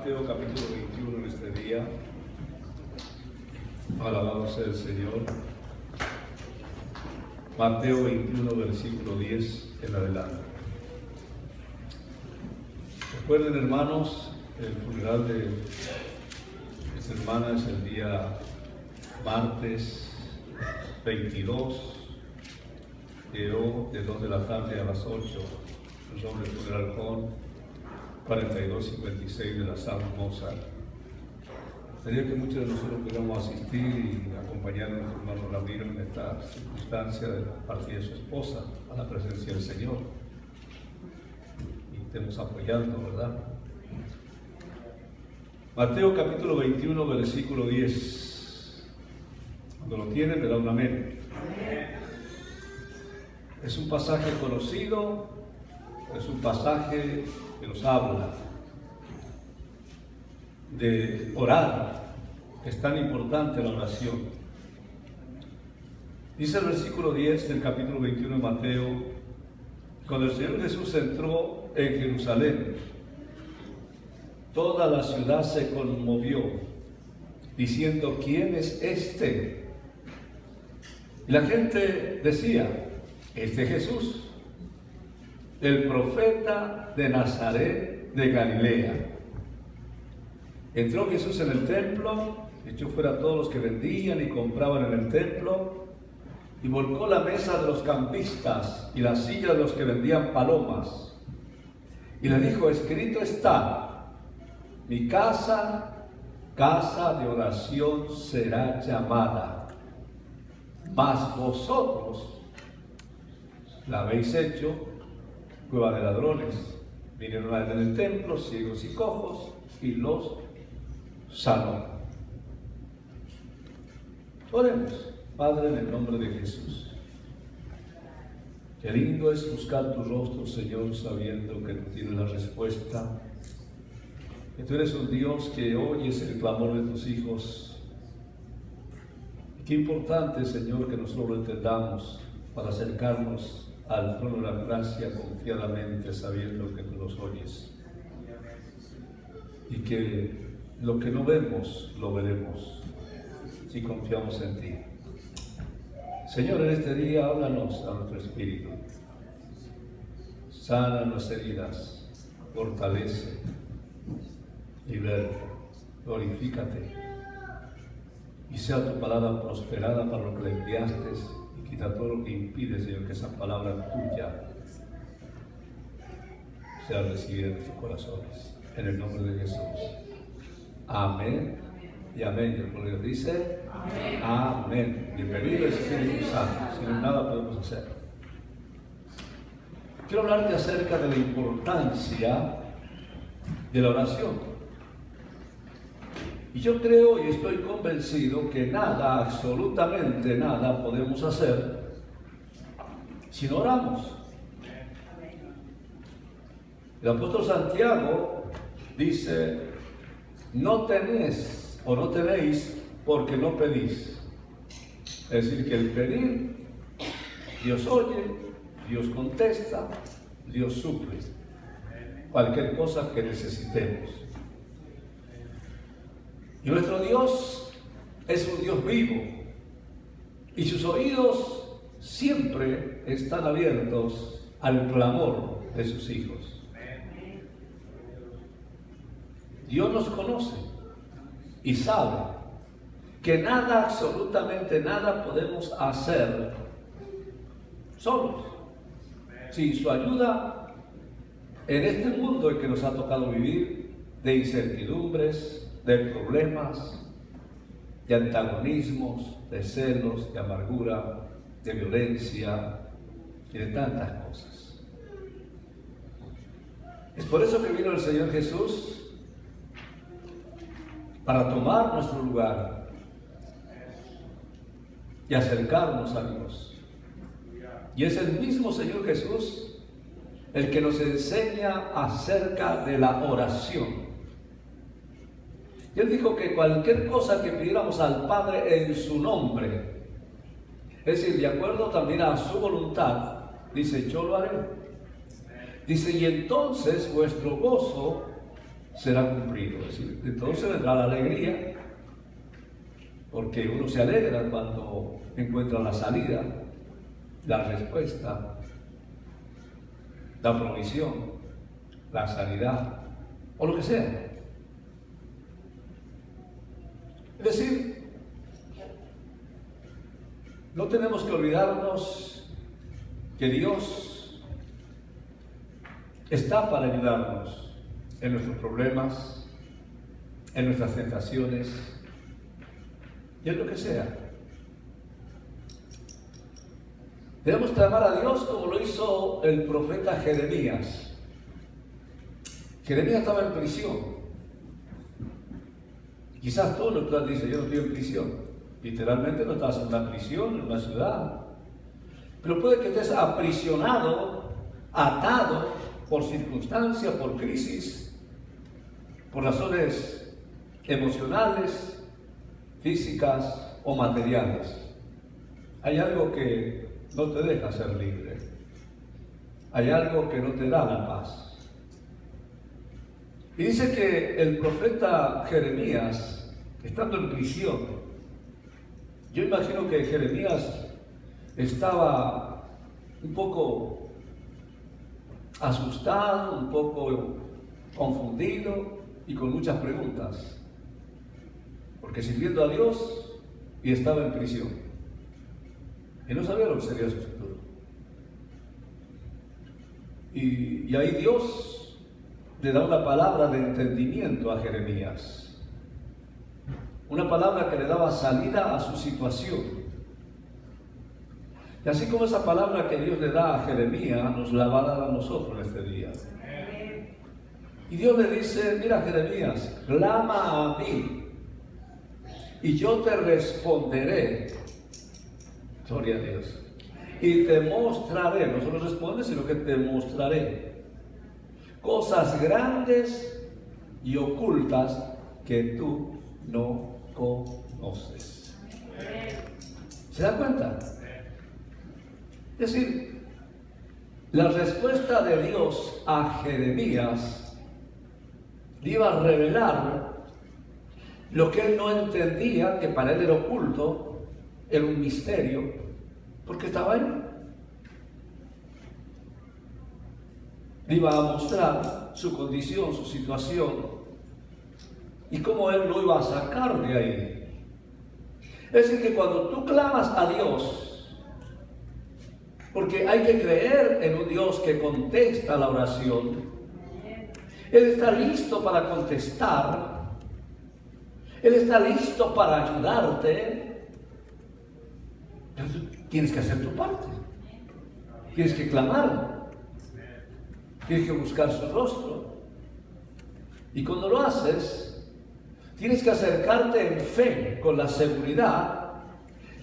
Mateo capítulo 21 en este día. Alabado sea el Señor. Mateo 21, versículo 10 en adelante. Recuerden, hermanos, el funeral de esta hermana es el día martes 22, de 2 de la tarde a las 8. El nombre funeral con 4256 de la San Mozart. Sería que muchos de nosotros pudiéramos asistir y acompañar a nuestro hermano Ramiro en esta circunstancia de la partida de su esposa a la presencia del Señor. Y estemos apoyando, ¿verdad? Mateo capítulo 21, versículo 10. Cuando lo tienen, me da un amén. Es un pasaje conocido, es un pasaje que nos habla de orar. Es tan importante la oración. Dice el versículo 10 del capítulo 21 de Mateo: cuando el Señor Jesús entró en Jerusalén, toda la ciudad se conmovió, diciendo: ¿quién es este? Y la gente decía: este Jesús, el profeta de Nazaret de Galilea. Entró Jesús en el templo, echó fuera a todos los que vendían y compraban en el templo, y volcó la mesa de los campistas y la silla de los que vendían palomas. Y le dijo: escrito está, mi casa, casa de oración será llamada, mas vosotros la habéis hecho cueva de ladrones. Vinieron a él en el templo ciegos y cojos y los sanó. Oremos. Padre, en el nombre de Jesús, qué lindo es buscar tu rostro, Señor, sabiendo que tú tienes la respuesta, que tú eres un Dios que oyes el clamor de tus hijos. Y qué importante, Señor, que nosotros lo entendamos para acercarnos al trono de la gracia confiadamente, sabiendo que tú nos oyes. Y que lo que no vemos, lo veremos, si confiamos en ti. Señor, en este día, háblanos a nuestro espíritu. Sana nuestras heridas, fortalece, liberta, glorifícate. Y sea tu palabra prosperada para lo que le enviaste. Quita todo lo que impide, Señor, que esa palabra tuya sea recibida en nuestros corazones. En el nombre de Jesús. Amén y amén. Y el pueblo dice: amén. Amén. Bienvenido Espíritu Santo. Sin nada podemos hacer. Quiero hablarte acerca de la importancia de la oración. Y yo creo y estoy convencido que nada, absolutamente nada, podemos hacer si no oramos. El apóstol Santiago dice: no tenéis o no tenéis porque no pedís. Es decir, que el pedir, Dios oye, Dios contesta, Dios suple cualquier cosa que necesitemos. Y nuestro Dios es un Dios vivo, y sus oídos siempre están abiertos al clamor de sus hijos. Dios nos conoce y sabe que nada, absolutamente nada podemos hacer solos, sin su ayuda en este mundo en que nos ha tocado vivir, de incertidumbres, de problemas, de antagonismos, de celos, de amargura, de violencia y de tantas cosas. Es por eso que vino el Señor Jesús, para tomar nuestro lugar y acercarnos a Dios. Y es el mismo Señor Jesús el que nos enseña acerca de la oración. Y Él dijo que cualquier cosa que pidiéramos al Padre en su nombre, es decir, de acuerdo también a su voluntad, dice: yo lo haré. Dice: y entonces vuestro gozo será cumplido. Es decir, entonces vendrá la alegría, porque uno se alegra cuando encuentra la salida, la respuesta, la provisión, la sanidad, o lo que sea. Es decir, no tenemos que olvidarnos que Dios está para ayudarnos en nuestros problemas, en nuestras tentaciones y en lo que sea. Debemos clamar a Dios como lo hizo el profeta Jeremías. Jeremías estaba en prisión. Quizás tú no estás diciendo, yo no estoy en prisión. Literalmente no estás en una prisión, en una ciudad. Pero puede que estés aprisionado, atado por circunstancias, por crisis, por razones emocionales, físicas o materiales. Hay algo que no te deja ser libre. Hay algo que no te da la paz. Y dice que el profeta Jeremías, estando en prisión, yo imagino que Jeremías estaba un poco asustado, un poco confundido y con muchas preguntas, porque sirviendo a Dios y estaba en prisión. Y no sabía lo que sería su futuro. Y ahí Dios le da una palabra de entendimiento a Jeremías. Una palabra que le daba salida a su situación. Y así como esa palabra que Dios le da a Jeremías, nos la va a dar a nosotros en este día. Y Dios le dice, mira Jeremías, clama a mí y yo te responderé. Gloria a Dios. Y te mostraré, no solo responde, sino que te mostraré cosas grandes y ocultas que tú no conoces. ¿Se dan cuenta? Es decir, la respuesta de Dios a Jeremías le iba a revelar lo que él no entendía, que para él era oculto, era un misterio, porque estaba ahí. Le iba a mostrar su condición, su situación, y cómo él lo iba a sacar de ahí. Es decir, que cuando tú clamas a Dios, porque hay que creer en un Dios que contesta la oración, Él está listo para contestar, Él está listo para ayudarte. Pero tú tienes que hacer tu parte, tienes que clamar, tienes que buscar su rostro, y cuando lo haces, tienes que acercarte en fe, con la seguridad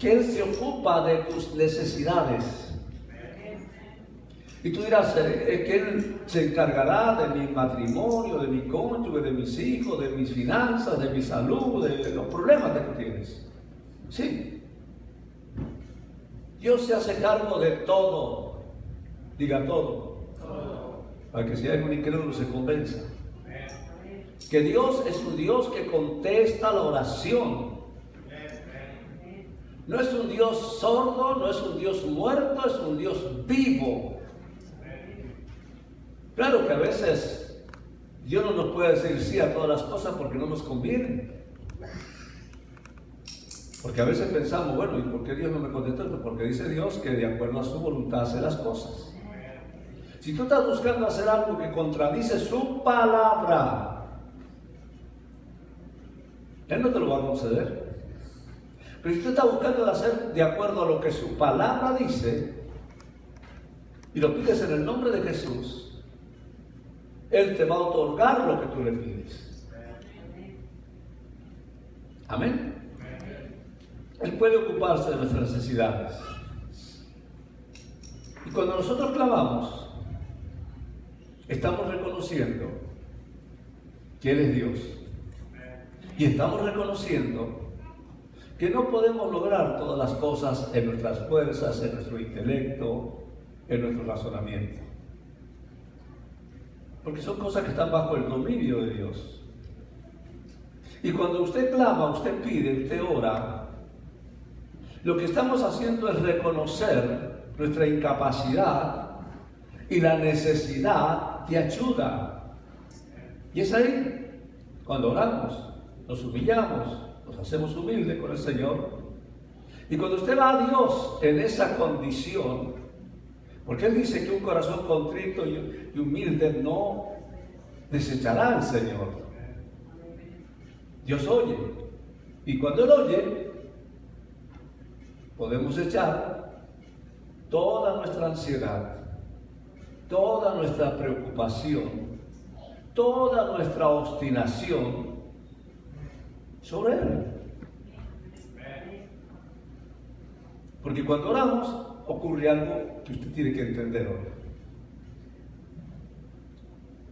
que Él se ocupa de tus necesidades. Y tú dirás, que Él se encargará de mi matrimonio, de mi cónyuge, de mis hijos, de mis finanzas, de mi salud, de los problemas que tú tienes. Sí. Dios se hace cargo de todo. Diga todo. Para que si hay un incrédulo se convenza. Que Dios es un Dios que contesta la oración. No es un Dios sordo, no es un Dios muerto, es un Dios vivo. Claro que a veces Dios no nos puede decir sí a todas las cosas porque no nos conviene. Porque a veces pensamos, bueno, ¿y por qué Dios no me contestó? Porque dice Dios que de acuerdo a su voluntad hace las cosas. Si tú estás buscando hacer algo que contradice su palabra, Él no te lo va a conceder. Pero si tú estás buscando hacer de acuerdo a lo que su palabra dice, y lo pides en el nombre de Jesús, Él te va a otorgar lo que tú le pides. Amén. Él puede ocuparse de nuestras necesidades. Y cuando nosotros clamamos, estamos reconociendo que Él es Dios. Y estamos reconociendo que no podemos lograr todas las cosas en nuestras fuerzas, en nuestro intelecto, en nuestro razonamiento. porque son cosas que están bajo el dominio de Dios. Y cuando usted clama, usted pide, usted ora, lo que estamos haciendo es reconocer nuestra incapacidad y la necesidad de ayuda. Y es ahí, cuando oramos, nos humillamos, nos hacemos humildes con el Señor. Y cuando usted va a Dios en esa condición, porque Él dice que un corazón contrito y humilde no desechará al Señor. Dios oye. Y cuando Él oye, podemos echar toda nuestra ansiedad, toda nuestra preocupación, toda nuestra obstinación sobre Él. Porque cuando oramos, ocurre algo que usted tiene que entender hoy.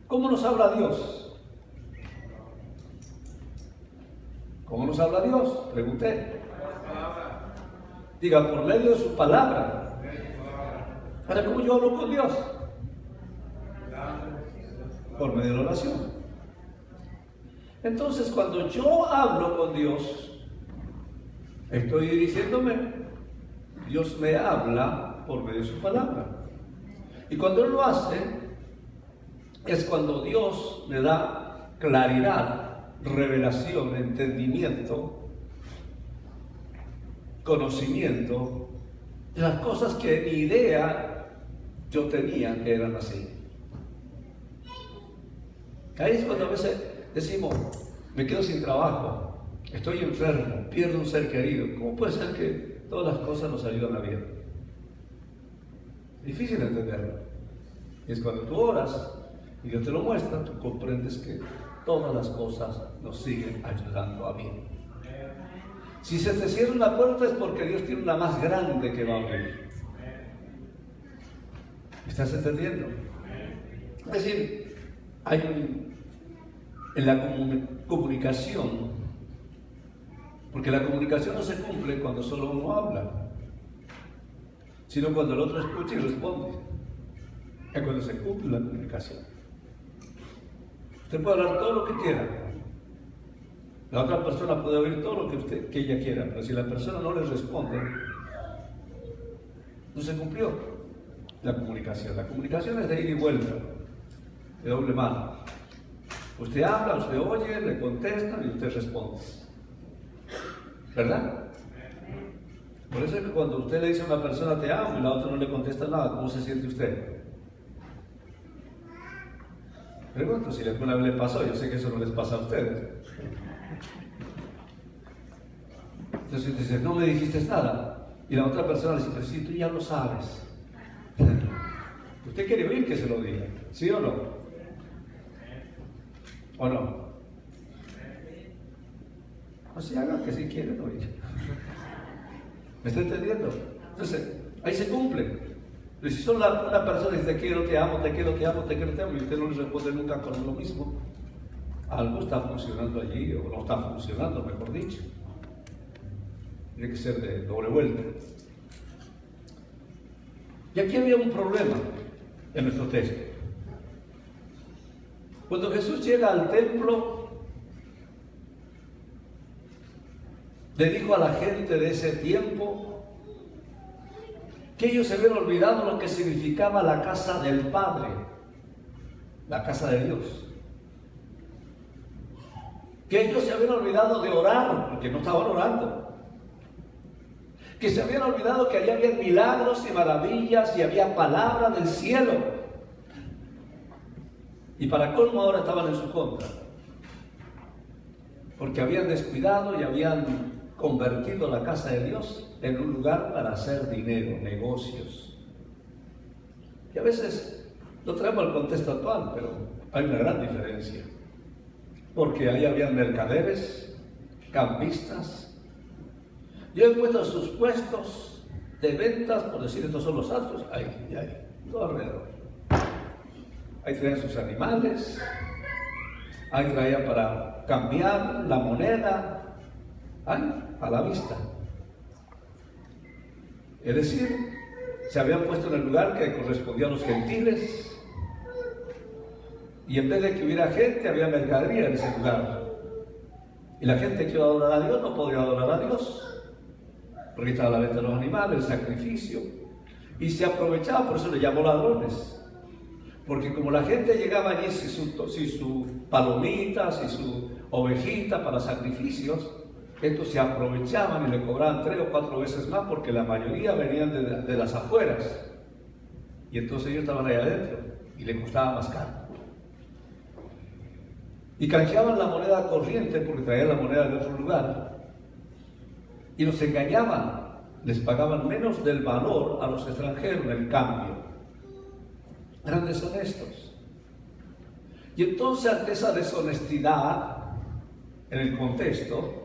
¿Cómo nos habla Dios? ¿Cómo nos habla Dios? Pregunté. Diga, por medio de su palabra. Ahora, ¿cómo yo hablo con Dios? Por medio de la oración. Entonces, cuando yo hablo con Dios, estoy dirigiéndome. Dios me habla por medio de su palabra. Y cuando Él lo hace, es cuando Dios me da claridad, revelación, entendimiento, conocimiento de las cosas que ni idea yo tenía que eran así. Ahí es cuando a veces decimos, me quedo sin trabajo, estoy enfermo, pierdo un ser querido. ¿Cómo puede ser que todas las cosas nos ayudan a bien? Difícil entenderlo. Y es cuando tú oras y Dios te lo muestra, tú comprendes que todas las cosas nos siguen ayudando a bien. Si se te cierra una puerta es porque Dios tiene una más grande que va a abrir. ¿Me estás entendiendo? Es decir, en la comunicación, porque la comunicación no se cumple cuando solo uno habla, sino cuando el otro escucha y responde. Es cuando se cumple la comunicación. Usted puede hablar todo lo que quiera. La otra persona puede oír todo lo que ella quiera, pero si la persona no le responde, no se cumplió la comunicación. La comunicación es de ida y vuelta, de doble mano. Usted habla, usted oye, le contesta y usted responde. ¿Verdad? Por eso es que cuando usted le dice a una persona te amo y la otra no le contesta nada, ¿cómo se siente usted? Pregunto si alguna vez le pasó, yo sé que eso no les pasa a ustedes. Entonces usted dice, no me dijiste nada. Y la otra persona le dice, pero si tú ya lo sabes. Usted quiere oír que se lo diga, ¿sí o no? ¿O no? O sea, hagan que si quieren oír. ¿Me está entendiendo? Entonces, ahí se cumple. Pero si son una persona y dice, te quiero, te amo, te quiero, te amo, te quiero, te amo, y usted no le responde nunca con lo mismo, algo está funcionando allí, o no está funcionando, mejor dicho. Tiene que ser de doble vuelta. Y aquí había un problema en nuestro texto. Cuando Jesús llega al templo, le dijo a la gente de ese tiempo que ellos se habían olvidado lo que significaba la casa del Padre, la casa de Dios. Que ellos se habían olvidado de orar, porque no estaban orando. Que se habían olvidado que allá había milagros y maravillas y había palabra del cielo. Y para colmo ahora estaban en su contra. Porque habían descuidado y habían convertido la casa de Dios en un lugar para hacer dinero, negocios. Y a veces lo traemos al contexto actual, pero hay una gran diferencia. Porque ahí habían mercaderes, campistas, y han puesto sus puestos de ventas, por decir, estos son los astros, ahí, todo alrededor. Ahí traían sus animales, ahí traían para cambiar la moneda, ahí, a la vista. Es decir, se habían puesto en el lugar que correspondía a los gentiles, Y en vez de que hubiera gente, había mercadería en ese lugar. Y la gente que iba a adorar a Dios no podía adorar a Dios, porque estaba la venta de los animales, el sacrificio. Y se aprovechaba, por eso le llamó ladrones. Porque como la gente llegaba allí sin sus palomitas y su ovejita para sacrificios, estos se aprovechaban y le cobraban 3 o 4 veces más, porque la mayoría venían de las afueras. Y entonces ellos estaban ahí adentro y le costaba más caro. Y canjeaban la moneda corriente porque traían la moneda de otro lugar. Y los engañaban, les pagaban menos del valor a los extranjeros en el cambio. Eran deshonestos. Y entonces, ante esa deshonestidad, en el contexto,